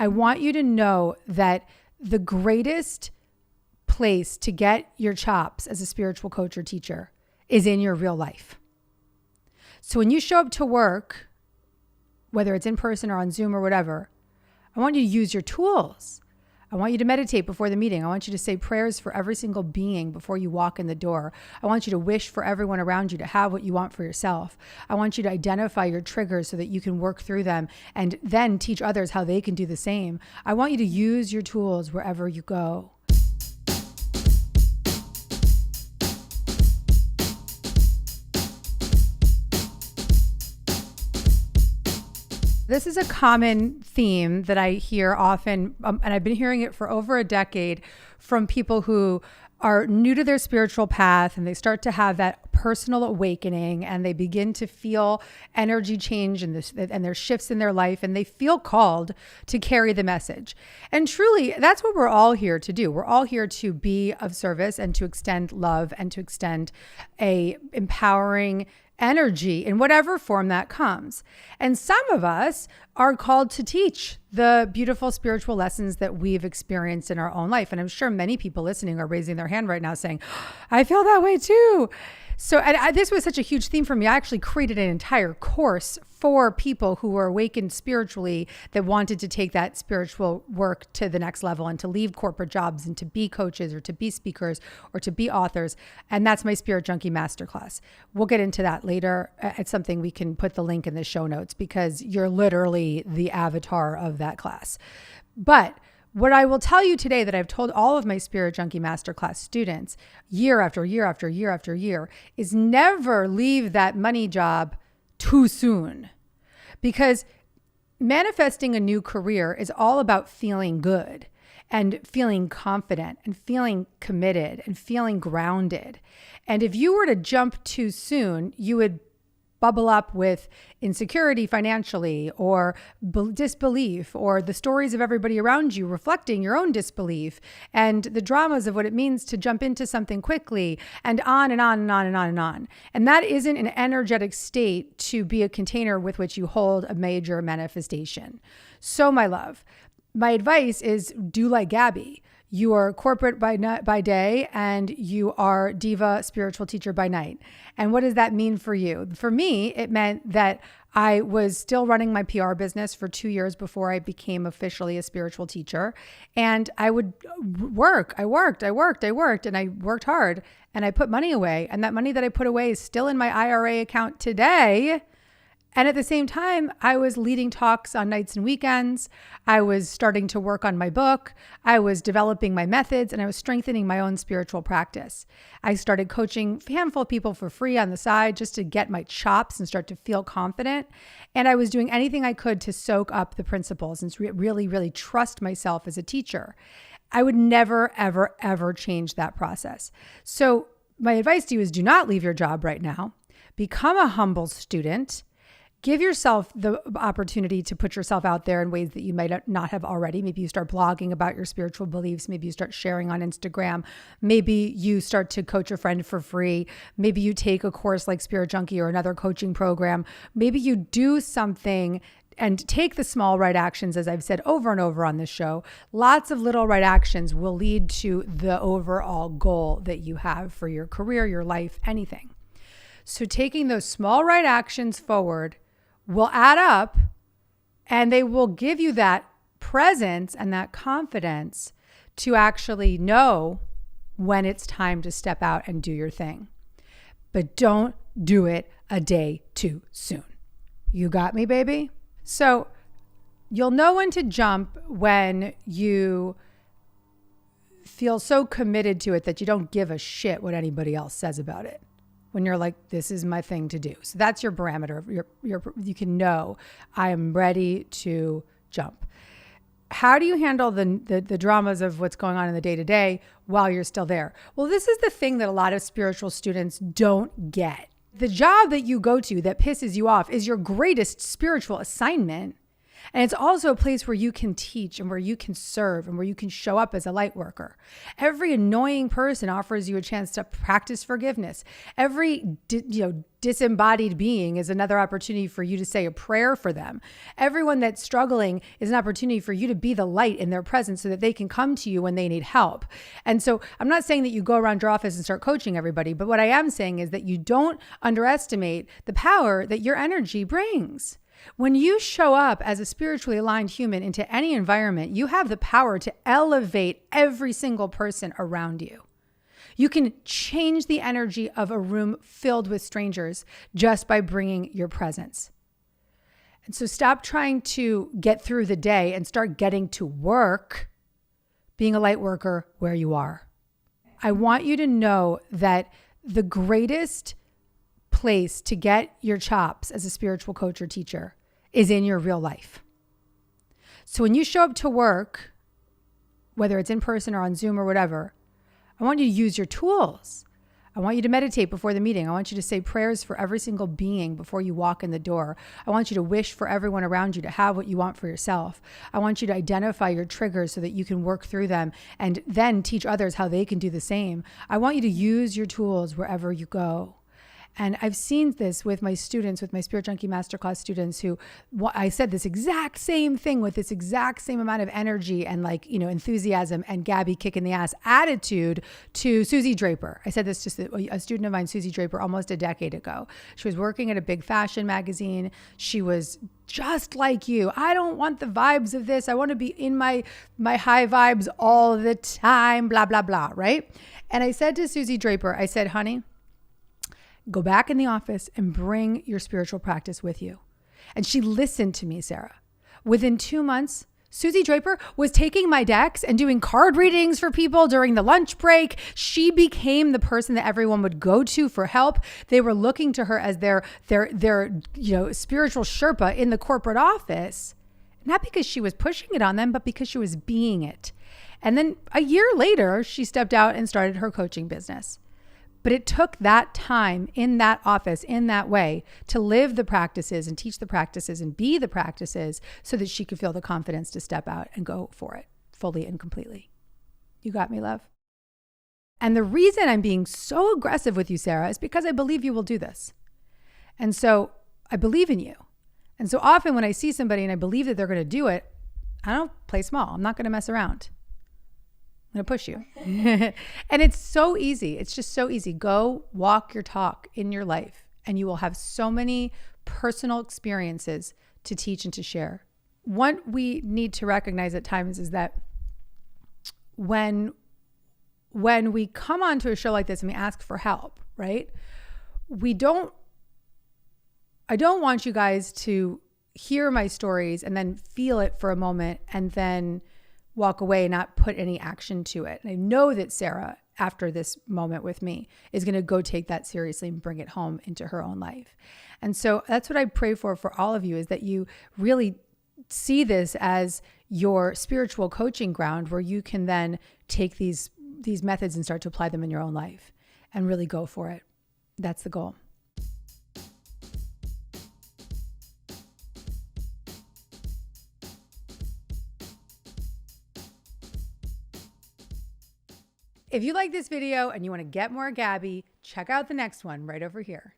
I want you to know that the greatest place to get your chops as a spiritual coach or teacher is in your real life. So when you show up to work, whether it's in person or on Zoom or whatever, I want you to use your tools. I want you to meditate before the meeting. I want you to say prayers for every single being before you walk in the door. I want you to wish for everyone around you to have what you want for yourself. I want you to identify your triggers so that you can work through them and then teach others how they can do the same. I want you to use your tools wherever you go. This is a common theme that I hear often, and I've been hearing it for over a decade from people who are new to their spiritual path, and they start to have that personal awakening, and they begin to feel energy change and there's shifts in their life, and they feel called to carry the message. And truly, that's what we're all here to do. We're all here to be of service and to extend love and to extend a empowering energy in whatever form that comes. And some of us are called to teach the beautiful spiritual lessons that we've experienced in our own life. And I'm sure many people listening are raising their hand right now saying, I feel that way too. So this was such a huge theme for me. I actually created an entire course for people who were awakened spiritually that wanted to take that spiritual work to the next level and to leave corporate jobs and to be coaches or to be speakers or to be authors. And that's my Spirit Junkie Masterclass. We'll get into that later. It's something we can put the link in the show notes because you're literally the avatar of that class. But what I will tell you today that I've told all of my Spirit Junkie Masterclass students year after year after year after year is never leave that money job too soon. Because manifesting a new career is all about feeling good and feeling confident and feeling committed and feeling grounded. And if you were to jump too soon, you would bubble up with insecurity financially or disbelief or the stories of everybody around you reflecting your own disbelief and the dramas of what it means to jump into something quickly and on and on and on and on and on. And that isn't an energetic state to be a container with which you hold a major manifestation. So my love, my advice is do like Gabby. You are corporate by day and you are diva spiritual teacher by night. And what does that mean for you? For me, it meant that I was still running my PR business for 2 years before I became officially a spiritual teacher. And I would work. I worked, and I worked hard and I put money away. And that money that I put away is still in my IRA account today. And at the same time, I was leading talks on nights and weekends. I was starting to work on my book. I was developing my methods and I was strengthening my own spiritual practice. I started coaching a handful of people for free on the side just to get my chops and start to feel confident. And I was doing anything I could to soak up the principles and really, really trust myself as a teacher. I would never, ever, ever change that process. So my advice to you is do not leave your job right now. Become a humble student. Give yourself the opportunity to put yourself out there in ways that you might not have already. Maybe you start blogging about your spiritual beliefs. Maybe you start sharing on Instagram. Maybe you start to coach a friend for free. Maybe you take a course like Spirit Junkie or another coaching program. Maybe you do something and take the small right actions, as I've said over and over on this show. Lots of little right actions will lead to the overall goal that you have for your career, your life, anything. So taking those small right actions forward will add up and they will give you that presence and that confidence to actually know when it's time to step out and do your thing. But don't do it a day too soon. You got me, baby? So you'll know when to jump when you feel so committed to it that you don't give a shit what anybody else says about it. When you're like, this is my thing to do. So that's your parameter. You can know I am ready to jump. How do you handle the dramas of what's going on in the day-to-day while you're still there? Well, this is the thing that a lot of spiritual students don't get. The job that you go to that pisses you off is your greatest spiritual assignment. And it's also a place where you can teach and where you can serve and where you can show up as a light worker. Every annoying person offers you a chance to practice forgiveness. Every disembodied being is another opportunity for you to say a prayer for them. Everyone that's struggling is an opportunity for you to be the light in their presence so that they can come to you when they need help. And so I'm not saying that you go around your office and start coaching everybody, but what I am saying is that you don't underestimate the power that your energy brings. When you show up as a spiritually aligned human into any environment, you have the power to elevate every single person around you. You can change the energy of a room filled with strangers just by bringing your presence. And so stop trying to get through the day and start getting to work, being a light worker where you are. I want you to know that the greatest place to get your chops as a spiritual coach or teacher is in your real life. So when you show up to work, whether it's in person or on Zoom or whatever, I want you to use your tools. I want you to meditate before the meeting. I want you to say prayers for every single being before you walk in the door. I want you to wish for everyone around you to have what you want for yourself. I want you to identify your triggers so that you can work through them and then teach others how they can do the same. I want you to use your tools wherever you go. And I've seen this with my students, with my Spirit Junkie Masterclass students who, I said this exact same thing with this exact same amount of energy and enthusiasm and Gabby kick in the ass attitude to Susie Draper. I said this to a student of mine, Susie Draper, almost a decade ago. She was working at a big fashion magazine. She was just like you. I don't want the vibes of this. I want to be in my high vibes all the time, blah, blah, blah, right? And I said to Susie Draper, I said, honey, go back in the office and bring your spiritual practice with you. And she listened to me, Sarah. Within 2 months, Susie Draper was taking my decks and doing card readings for people during the lunch break. She became the person that everyone would go to for help. They were looking to her as their spiritual Sherpa in the corporate office, not because she was pushing it on them, but because she was being it. And then a year later, she stepped out and started her coaching business. But it took that time in that office, in that way, to live the practices and teach the practices and be the practices so that she could feel the confidence to step out and go for it fully and completely. You got me, love? And the reason I'm being so aggressive with you, Sarah, is because I believe you will do this. And so I believe in you. And so often when I see somebody and I believe that they're going to do it, I don't play small. I'm not going to mess around. I'm going to push you. And it's so easy. It's just so easy. Go walk your talk in your life and you will have so many personal experiences to teach and to share. What we need to recognize at times is that when we come onto a show like this and we ask for help, right? I don't want you guys to hear my stories and then feel it for a moment and then walk away and not put any action to it. And I know that Sarah, after this moment with me, is going to go take that seriously and bring it home into her own life. And so that's what I pray for all of you, is that you really see this as your spiritual coaching ground where you can then take these methods and start to apply them in your own life and really go for it. That's the goal. If you like this video and you want to get more Gabby, check out the next one right over here.